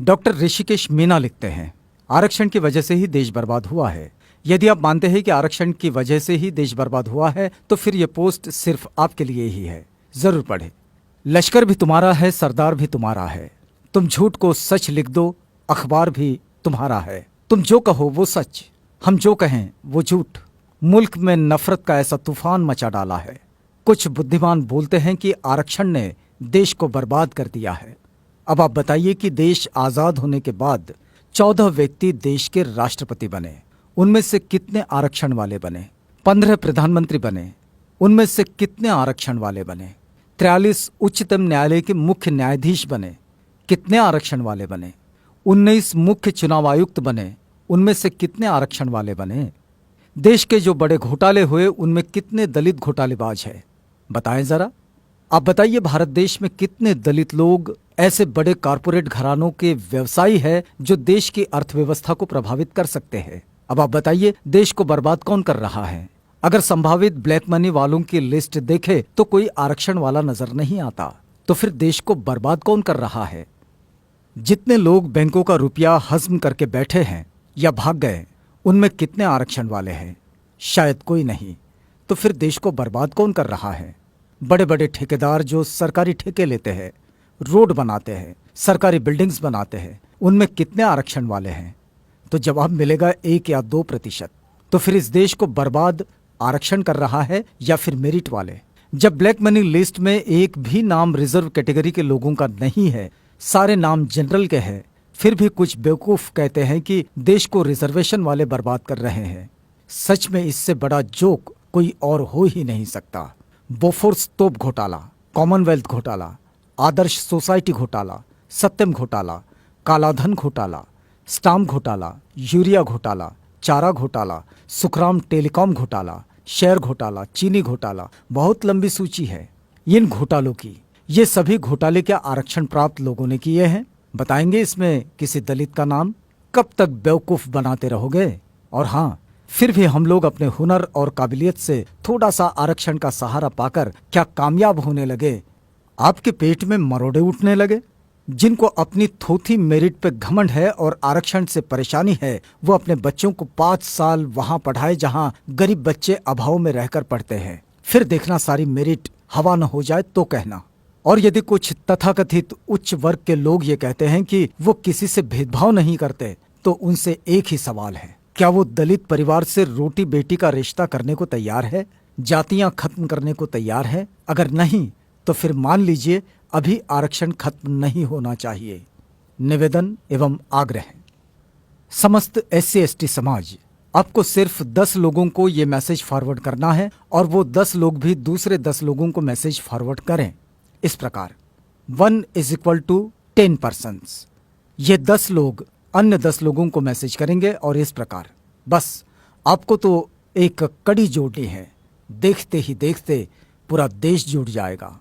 Doctor Rishikesh Meena लिखते हैं, आरक्षण की वजह से ही देश बर्बाद हुआ है। यदि आप मानते हैं कि आरक्षण की वजह से ही देश बर्बाद हुआ है तो फिर यह पोस्ट सिर्फ आपके लिए ही है। जरूर पढ़े। लश्कर भी तुम्हारा है, सरदार भी तुम्हारा है। तुम झूठ को सच लिख दो, अखबार भी तुम्हारा है। तुम जो कहो वो सच, हम जो कहें वो झूठ। मुल्क में नफरत का ऐसा तूफान मचा डाला है। कुछ बुद्धिमान बोलते हैं कि आरक्षण ने देश को बर्बाद कर दिया है। अब आप बताइए कि देश आजाद होने के बाद 14 व्यक्ति देश के राष्ट्रपति बने, उनमें से कितने आरक्षण वाले बने? 15 प्रधानमंत्री बने, उनमें से कितने आरक्षण वाले बने? 43 उच्चतम न्यायालय के मुख्य न्यायाधीश बने, कितने आरक्षण वाले बने? 19 मुख्य चुनाव आयुक्त बने, उनमें से कितने आरक्षण वाले बने? देश के जो बड़े घोटाले हुए उनमें कितने दलित घोटालेबाज है? बताएं जरा। आप बताइए, भारत देश में कितने दलित लोग ऐसे बड़े कारपोरेट घरानों के व्यवसायी हैं जो देश की अर्थव्यवस्था को प्रभावित कर सकते हैं? अब आप बताइए, देश को बर्बाद कौन कर रहा है? अगर संभावित ब्लैक मनी वालों की लिस्ट देखे तो कोई आरक्षण वाला नजर नहीं आता। तो फिर देश को बर्बाद कौन कर रहा है? जितने लोग बैंकों का रुपया हजम करके बैठे हैं या भाग गए, उनमें कितने आरक्षण वाले हैं? शायद कोई नहीं। तो फिर देश को बर्बाद कौन कर रहा है? बड़े बड़े ठेकेदार जो सरकारी ठेके लेते हैं, रोड बनाते हैं, सरकारी बिल्डिंग्स बनाते हैं, उनमें कितने आरक्षण वाले हैं? तो जवाब मिलेगा 1 या 2%। तो फिर इस देश को बर्बाद आरक्षण कर रहा है या फिर मेरिट वाले? जब ब्लैक मनी लिस्ट में एक भी नाम रिजर्व कैटेगरी के लोगों का नहीं है, सारे नाम जनरल के हैं, फिर भी कुछ बेवकूफ कहते हैं कि देश को रिजर्वेशन वाले बर्बाद कर रहे हैं। सच में इससे बड़ा जोक कोई और हो ही नहीं सकता। बोफोर्स तोप घोटाला, कॉमनवेल्थ घोटाला, आदर्श सोसाइटी घोटाला, सत्यम घोटाला, कालाधन घोटाला, स्टाम्प घोटाला, यूरिया घोटाला, चारा घोटाला, सुखराम टेलीकॉम घोटाला, शेयर घोटाला, चीनी घोटाला, बहुत लंबी सूची है इन घोटालों की। ये सभी घोटाले क्या आरक्षण प्राप्त लोगों ने किए हैं? बताएंगे इसमें किसी दलित का नाम? कब तक बेवकूफ बनाते रहोगे? और हाँ, फिर भी हम लोग अपने हुनर और काबिलियत से थोड़ा सा आरक्षण का सहारा पाकर क्या कामयाब होने लगे? आपके पेट में मरोड़े उठने लगे? जिनको अपनी थोथी मेरिट पे घमंड है और आरक्षण से परेशानी है, वो अपने बच्चों को 5 साल वहां पढ़ाए जहां गरीब बच्चे अभाव में रहकर पढ़ते हैं। फिर देखना सारी मेरिट हवा न हो जाए तो कहना। और यदि कुछ तथाकथित उच्च वर्ग के लोग ये कहते हैं कि वो किसी से भेदभाव नहीं करते, तो उनसे एक ही सवाल है, क्या वो दलित परिवार से रोटी बेटी का रिश्ता करने को तैयार है? जातियां खत्म करने को तैयार है? अगर नहीं तो फिर मान लीजिए अभी आरक्षण खत्म नहीं होना चाहिए। निवेदन एवं आग्रह। समस्त SC/ST समाज, आपको सिर्फ 10 लोगों को ये मैसेज फॉरवर्ड करना है और वो 10 लोग भी दूसरे 10 लोगों को मैसेज फॉरवर्ड करें इस प्रकार: 1 = 10 persons। ये 10 लोग अन्य 10 लोगों को मैसेज करेंगे और इस प्रकार। बस आपको तो एक कड़ी जोड़नी है, देखते ही देखते पूरा देश जुड़ जाएगा।